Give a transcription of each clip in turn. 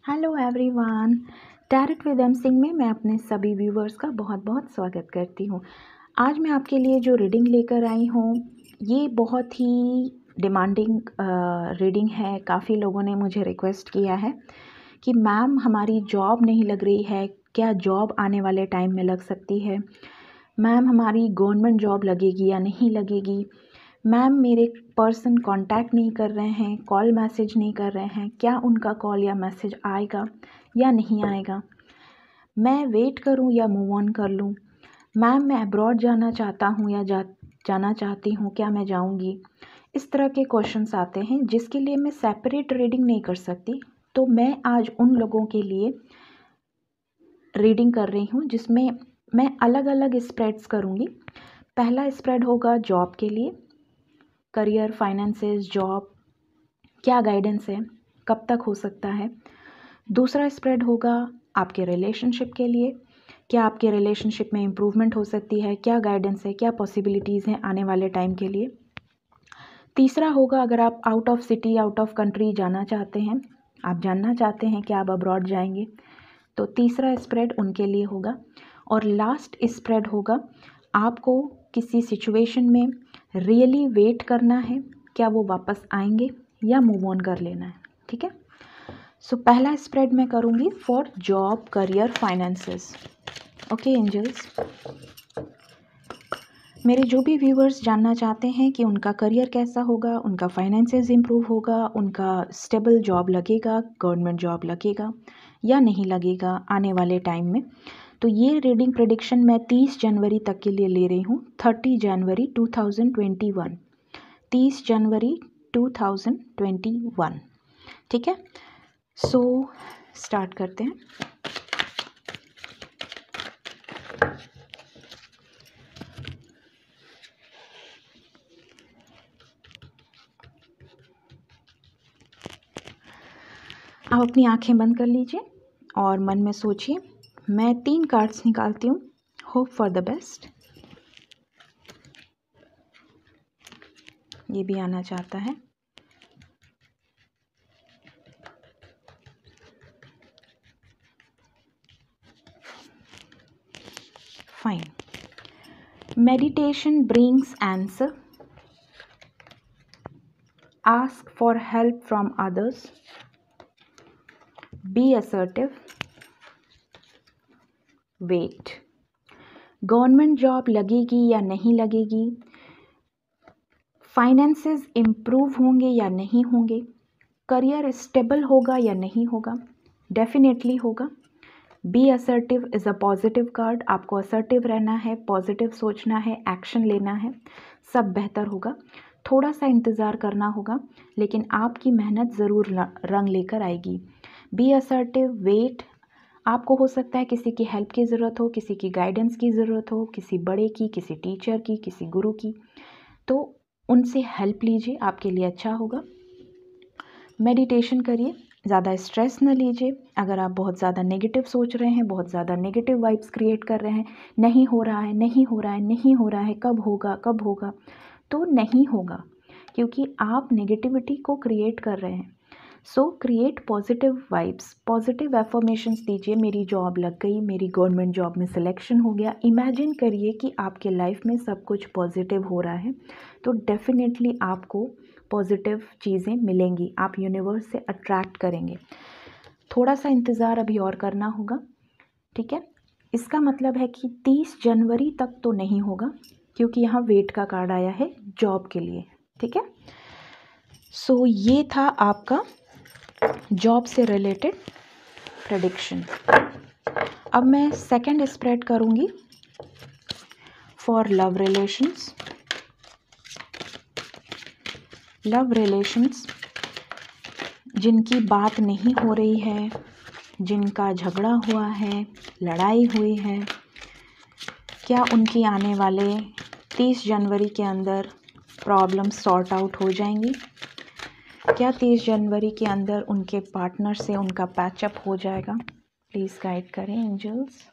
Hello everyone, direct with M Singh में मैं अपने सभी व्यूवर्स का बहुत बहुत स्वागत करती हूँ। आज मैं आपके लिए जो रीडिंग लेकर आई हूँ ये बहुत ही डिमांडिंग रीडिंग है। काफ़ी लोगों ने मुझे रिक्वेस्ट किया है कि मैम हमारी जॉब नहीं लग रही है, क्या जॉब आने वाले टाइम में लग सकती है? मैम हमारी गवर्नमेंट जॉब लगेगी या नहीं लगेगी? मैम मेरे पर्सन कांटेक्ट नहीं कर रहे हैं, कॉल मैसेज नहीं कर रहे हैं, क्या उनका कॉल या मैसेज आएगा या नहीं आएगा? मैं वेट करूं या मूव ऑन कर लूं? मैम मैं अब्रॉड जाना चाहता हूं या जाना चाहती हूं, क्या मैं जाऊंगी? इस तरह के क्वेश्चंस आते हैं जिसके लिए मैं सेपरेट रीडिंग नहीं कर सकती। तो मैं आज उन लोगों के लिए रीडिंग कर रही हूँ जिसमें मैं अलग अलग स्प्रेड्स करूँगी। पहला स्प्रेड होगा जॉब के लिए, करियर, फाइनेंसेस, जॉब, क्या गाइडेंस है, कब तक हो सकता है। दूसरा स्प्रेड होगा आपके रिलेशनशिप के लिए, क्या आपके रिलेशनशिप में इम्प्रूवमेंट हो सकती है, क्या गाइडेंस है, क्या पॉसिबिलिटीज़ हैं आने वाले टाइम के लिए। तीसरा होगा अगर आप out of city, out of country जाना चाहते हैं, आप जानना चाहते हैं कि आप अब्रॉड जाएंगे, तो तीसरा स्प्रेड उनके लिए होगा। और लास्ट स्प्रेड होगा आपको किसी सिचुएशन में रियली वेट करना है, क्या वो वापस आएंगे या मूव ऑन कर लेना है। ठीक है, सो पहला स्प्रेड मैं करूँगी for job, career, finances. Okay angels, मेरे जो भी व्यूवर्स जानना चाहते हैं कि उनका करियर कैसा होगा, उनका फाइनेंसेस इम्प्रूव होगा, उनका स्टेबल जॉब लगेगा, गवर्नमेंट जॉब लगेगा या नहीं लगेगा आने वाले टाइम में, तो ये रीडिंग प्रेडिक्शन मैं 30 जनवरी तक के लिए ले रही हूँ। 30 जनवरी 2021, 30 जनवरी 2021। ठीक है, सो स्टार्ट करते हैं। आप अपनी आंखें बंद कर लीजिए और मन में सोचिए। मैं 3 कार्ड्स निकालती हूँ, होप फॉर द बेस्ट। ये भी आना चाहता है। Fine, meditation brings answer, ask for help from others, be assertive, wait. Government job लगेगी या नहीं लगेगी, फाइनेंसेस इम्प्रूव होंगे या नहीं होंगे, करियर स्टेबल होगा या नहीं होगा, डेफिनेटली होगा। Be assertive is a positive card, आपको असर्टिव रहना है, पॉजिटिव सोचना है, एक्शन लेना है, सब बेहतर होगा। थोड़ा सा इंतज़ार करना होगा लेकिन आपकी मेहनत ज़रूर रंग लेकर आएगी। Be assertive, wait. आपको हो सकता है किसी की हेल्प की ज़रूरत हो, किसी की गाइडेंस की ज़रूरत हो, किसी बड़े की, किसी टीचर की, किसी गुरु की, तो उनसे हेल्प लीजिए, आपके लिए अच्छा होगा। मेडिटेशन करिए, ज़्यादा स्ट्रेस न लीजिए। अगर आप बहुत ज़्यादा नेगेटिव सोच रहे हैं, बहुत ज़्यादा नेगेटिव वाइब्स क्रिएट कर रहे हैं, नहीं हो रहा है, नहीं हो रहा है, नहीं हो रहा है, कब होगा, कब होगा, तो नहीं होगा क्योंकि आप नेगेटिविटी को क्रिएट कर रहे हैं। सो create positive vibes, positive affirmations दीजिए। मेरी जॉब लग गई, मेरी गवर्नमेंट जॉब में सिलेक्शन हो गया। इमेजिन करिए कि आपके लाइफ में सब कुछ पॉजिटिव हो रहा है, तो डेफिनेटली आपको पॉजिटिव चीज़ें मिलेंगी, आप यूनिवर्स से अट्रैक्ट करेंगे। थोड़ा सा इंतज़ार अभी और करना होगा। ठीक है, इसका मतलब है कि 30 जनवरी तक तो नहीं होगा क्योंकि यहाँ वेट का कार्ड आया है जॉब के लिए। ठीक है, सो ये था आपका जॉब से रिलेटेड प्रेडिक्शन। अब मैं सेकंड स्प्रेड करूँगी for love relations. Love relations, जिनकी बात नहीं हो रही है, जिनका झगड़ा हुआ है, लड़ाई हुई है, क्या उनकी आने वाले 30 जनवरी के अंदर प्रॉब्लम सॉर्ट आउट हो जाएंगी? क्या 30 जनवरी के अंदर उनके पार्टनर से उनका पैचअप हो जाएगा? प्लीज़ गाइड करें एंजल्स।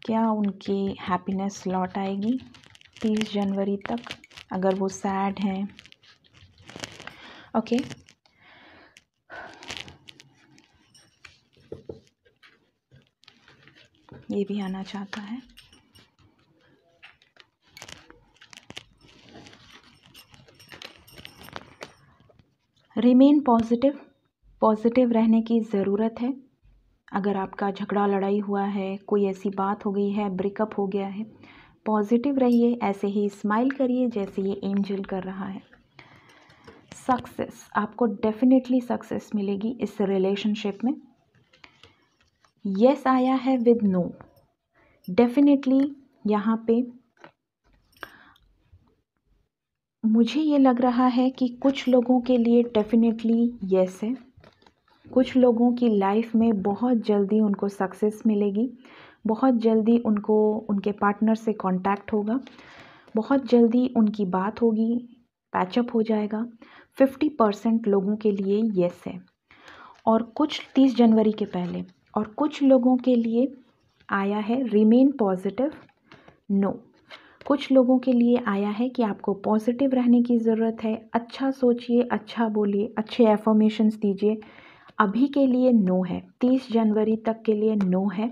क्या उनकी हैप्पीनेस लौट आएगी 30 जनवरी तक अगर वो सैड हैं? ओके, ये भी आना चाहता है। रिमेन पॉजिटिव, पॉजिटिव रहने की ज़रूरत है। अगर आपका झगड़ा लड़ाई हुआ है, कोई ऐसी बात हो गई है, ब्रेकअप हो गया है, पॉजिटिव रहिए, ऐसे ही स्माइल करिए जैसे ये एंजल कर रहा है। सक्सेस, आपको डेफिनेटली सक्सेस मिलेगी इस रिलेशनशिप में। यस आया है विद नो। डेफिनेटली यहाँ पे मुझे ये लग रहा है कि कुछ लोगों के लिए डेफिनेटली यस है। कुछ लोगों की लाइफ में बहुत जल्दी उनको सक्सेस मिलेगी, बहुत जल्दी उनको उनके पार्टनर से कांटेक्ट होगा, बहुत जल्दी उनकी बात होगी, पैचअप हो जाएगा। 50% लोगों के लिए येस है, और कुछ 30 जनवरी के पहले, और कुछ लोगों के लिए आया है रिमेन पॉजिटिव, नो। कुछ लोगों के लिए आया है कि आपको पॉजिटिव रहने की ज़रूरत है, अच्छा सोचिए, अच्छा बोलिए, अच्छे एफर्मेशंस दीजिए। अभी के लिए नो है, 30 जनवरी तक के लिए नो है,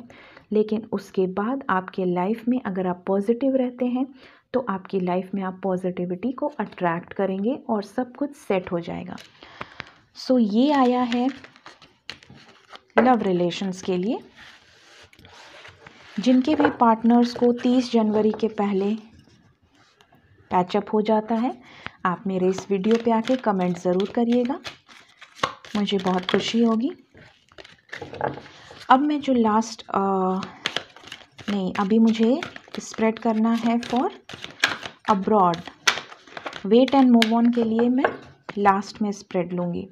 लेकिन उसके बाद आपके लाइफ में अगर आप पॉजिटिव रहते हैं तो आपकी लाइफ में आप पॉजिटिविटी को अट्रैक्ट करेंगे और सब कुछ सेट हो जाएगा। सो ये आया है लव रिलेशंस के लिए। जिनके भी पार्टनर्स को 30 जनवरी के पहले पैचअप हो जाता है, आप मेरे इस वीडियो पे आके कमेंट ज़रूर करिएगा, मुझे बहुत खुशी होगी। अब मैं जो लास्ट नहीं, अभी मुझे स्प्रेड करना है for abroad. Wait and move on के लिए मैं लास्ट में स्प्रेड लूँगी।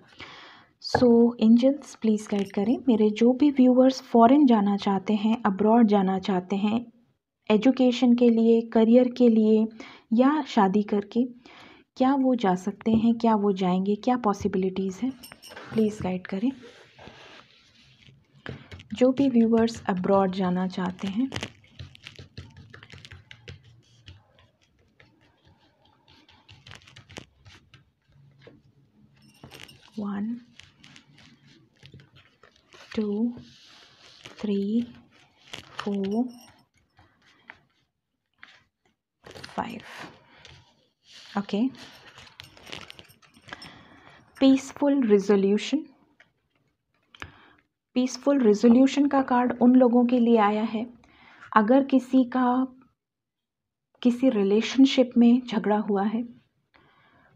सो एंजल्स प्लीज़ गाइड करें मेरे जो भी व्यूअर्स फॉरेन जाना चाहते हैं, अब्रॉड जाना चाहते हैं, एजुकेशन के लिए, करियर के लिए या शादी करके, क्या वो जा सकते हैं, क्या वो जाएंगे, क्या पॉसिबिलिटीज़ हैं, प्लीज़ गाइड करें। जो भी व्यूअर्स अब्रॉड जाना चाहते हैं, one, 2, 3, 4, 5। Okay. Peaceful resolution. Peaceful resolution का कार्ड उन लोगों के लिए आया है, अगर किसी का किसी रिलेशनशिप में झगड़ा हुआ है,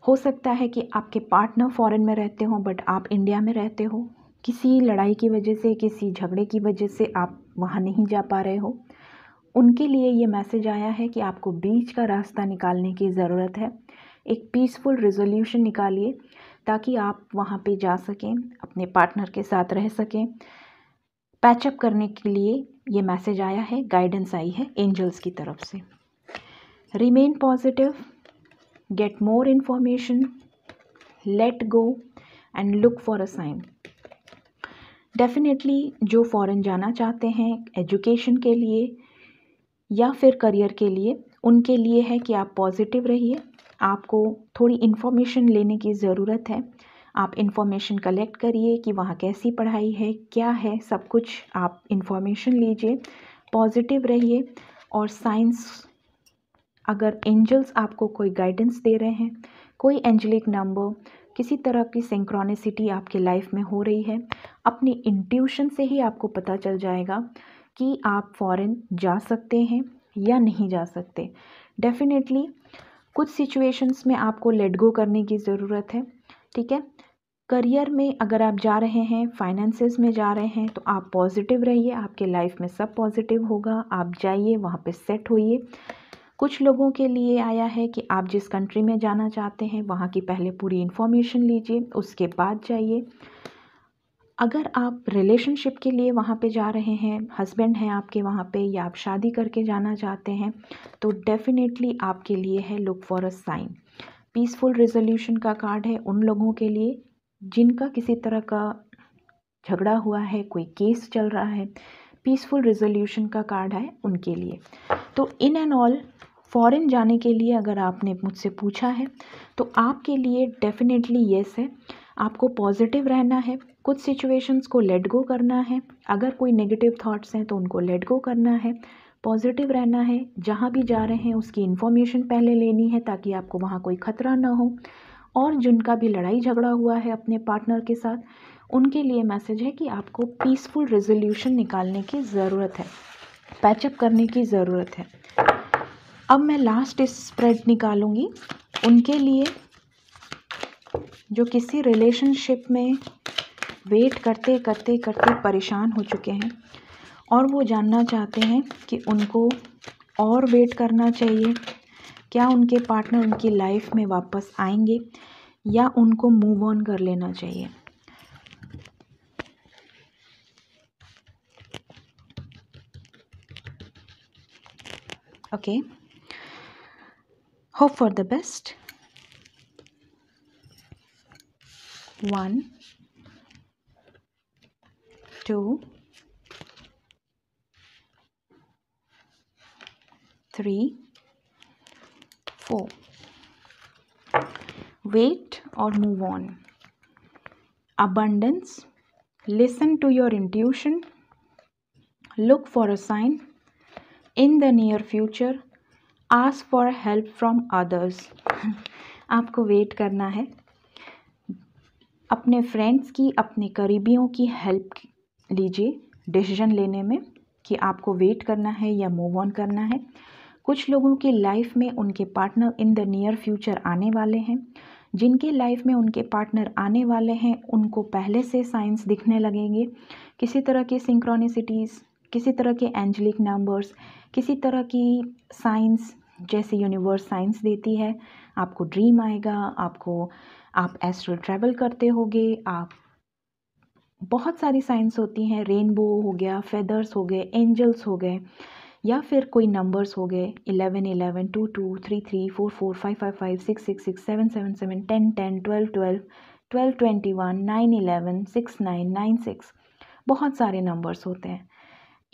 हो सकता है कि आपके पार्टनर फॉरेन में रहते हो बट आप इंडिया में रहते हो, किसी लड़ाई की वजह से, किसी झगड़े की वजह से आप वहाँ नहीं जा पा रहे हो, उनके लिए ये मैसेज आया है कि आपको बीच का रास्ता निकालने की ज़रूरत है। एक पीसफुल रिजोल्यूशन निकालिए ताकि आप वहाँ पे जा सकें, अपने पार्टनर के साथ रह सकें। पैचअप करने के लिए ये मैसेज आया है, गाइडेंस आई है एंजल्स की तरफ से। Remain positive, get more information, let go and look for a sign. Definitely जो फॉरेन जाना चाहते हैं एजुकेशन के लिए या फिर करियर के लिए, उनके लिए है कि आप पॉजिटिव रहिए। आपको थोड़ी इन्फॉर्मेशन लेने की ज़रूरत है, आप इन्फॉर्मेशन कलेक्ट करिए कि वहाँ कैसी पढ़ाई है, क्या है, सब कुछ आप इन्फॉर्मेशन लीजिए, पॉजिटिव रहिए। और साइंस, अगर एंजल्स आपको कोई गाइडेंस दे रहे हैं, कोई एंजलिक नंबर, किसी तरह की सिंक्रोनिसिटी आपके लाइफ में हो रही है, अपनी इंट्यूशन से ही आपको पता चल जाएगा कि आप फॉरेन जा सकते हैं या नहीं जा सकते। डेफिनेटली कुछ सिचुएशंस में आपको लेट गो करने की ज़रूरत है, ठीक है। करियर में अगर आप जा रहे हैं, फाइनेंसेस में जा रहे हैं, तो आप पॉजिटिव रहिए, आपके लाइफ में सब पॉजिटिव होगा, आप जाइए, वहाँ पे सेट होइए। कुछ लोगों के लिए आया है कि आप जिस कंट्री में जाना चाहते हैं वहाँ की पहले पूरी इन्फॉर्मेशन लीजिए, उसके बाद जाइए। अगर आप रिलेशनशिप के लिए वहाँ पे जा रहे हैं, हस्बैंड हैं आपके वहाँ पे, या आप शादी करके जाना चाहते हैं, तो डेफिनेटली आपके लिए है look for a sign. Peaceful resolution का कार्ड है उन लोगों के लिए जिनका किसी तरह का झगड़ा हुआ है, कोई केस चल रहा है, पीसफुल रिजोल्यूशन का कार्ड है उनके लिए। तो इन एंड ऑल, फॉरेन जाने के लिए अगर आपने मुझसे पूछा है तो आपके लिए डेफिनेटली येस है। आपको पॉजिटिव रहना है, कुछ सिचुएशंस को लेट गो करना है। अगर कोई नेगेटिव थॉट्स हैं तो उनको लेट गो करना है, पॉजिटिव रहना है। जहाँ भी जा रहे हैं उसकी इन्फॉर्मेशन पहले लेनी है ताकि आपको वहाँ कोई ख़तरा ना हो। और जिनका भी लड़ाई झगड़ा हुआ है अपने पार्टनर के साथ, उनके लिए मैसेज है कि आपको पीसफुल रेजोल्यूशन निकालने की ज़रूरत है, पैचअप करने की ज़रूरत है। अब मैं लास्ट स्प्रेड निकालूंगी उनके लिए जो किसी रिलेशनशिप में वेट करते करते करते परेशान हो चुके हैं और वो जानना चाहते हैं कि उनको और वेट करना चाहिए, क्या उनके पार्टनर उनकी लाइफ में वापस आएंगे या उनको मूव ऑन कर लेना चाहिए। Okay, hope for the best. 1 2 3 4 Wait or move on. Abundance. Listen to your intuition. Look for a sign. In the near future, ask for help from others. आपको वेट करना है अपने फ्रेंड्स की, अपने करीबियों की हेल्प लीजिए डिसीजन लेने में कि आपको वेट करना है या मूव ऑन करना है। कुछ लोगों की लाइफ में उनके partner in the near future आने वाले हैं। जिनके लाइफ में उनके पार्टनर आने वाले हैं उनको पहले से साइंस दिखने लगेंगे, किसी तरह की सिंक्रोनिसिटीज़, किसी तरह के एंजेलिक नंबर्स, किसी तरह की साइंस जैसे यूनिवर्स साइंस देती है। आपको ड्रीम आएगा, आप एस्ट्रल ट्रैवल करते होगे, आप बहुत सारी साइंस होती हैं, रेनबो हो गया, फेदर्स हो गए, एंजल्स हो गए, या फिर कोई नंबर्स हो गए 11 11 2 2 3 3 4 4 5 5 5 6 6 6 7 7 7 10 10 12 12 12 21 9 11 6 9 9 6। बहुत सारे नंबर्स होते हैं।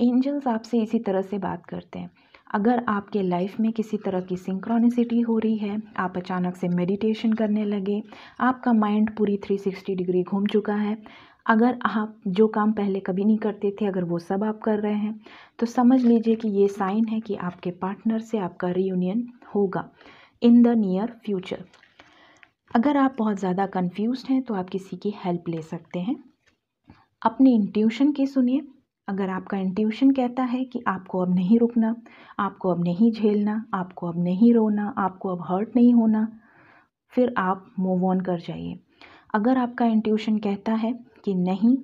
एंजल्स आपसे इसी तरह से बात करते हैं। अगर आपके लाइफ में किसी तरह की सिंक्रोनिसिटी हो रही है, आप अचानक से मेडिटेशन करने लगे, आपका माइंड पूरी 360 डिग्री घूम चुका है, अगर आप जो काम पहले कभी नहीं करते थे अगर वो सब आप कर रहे हैं, तो समझ लीजिए कि ये साइन है कि आपके पार्टनर से आपका रीयूनियन होगा इन द नियर फ्यूचर। अगर आप बहुत ज़्यादा कंफ्यूज्ड हैं तो आप किसी की हेल्प ले सकते हैं। अपनी इंट्यूशन की सुनिए। अगर आपका इंट्यूशन कहता है कि आपको अब नहीं रुकना, आपको अब नहीं झेलना, आपको अब नहीं रोना, आपको अब हर्ट नहीं होना, फिर आप मूव ऑन कर जाइए। अगर आपका इंट्यूशन कहता है कि नहीं,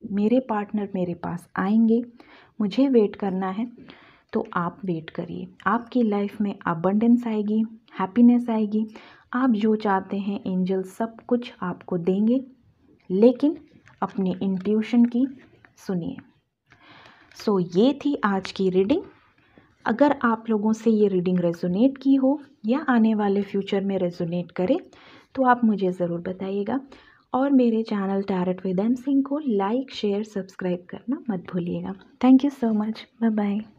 मेरे पार्टनर मेरे पास आएंगे, मुझे वेट करना है, तो आप वेट करिए। आपकी लाइफ में अबंडेंस आएगी, हैप्पीनेस आएगी। आप जो चाहते हैं एंजल सब कुछ आपको देंगे, लेकिन अपने इंट्यूशन की सुनिए। सो ये थी आज की रीडिंग। अगर आप लोगों से ये रीडिंग रेजोनेट की हो या आने वाले फ्यूचर में रेजोनेट करे तो आप मुझे ज़रूर बताइएगा। और मेरे channel tarot with M Singh को लाइक शेयर सब्सक्राइब करना मत भूलिएगा। Thank you so much. Bye bye.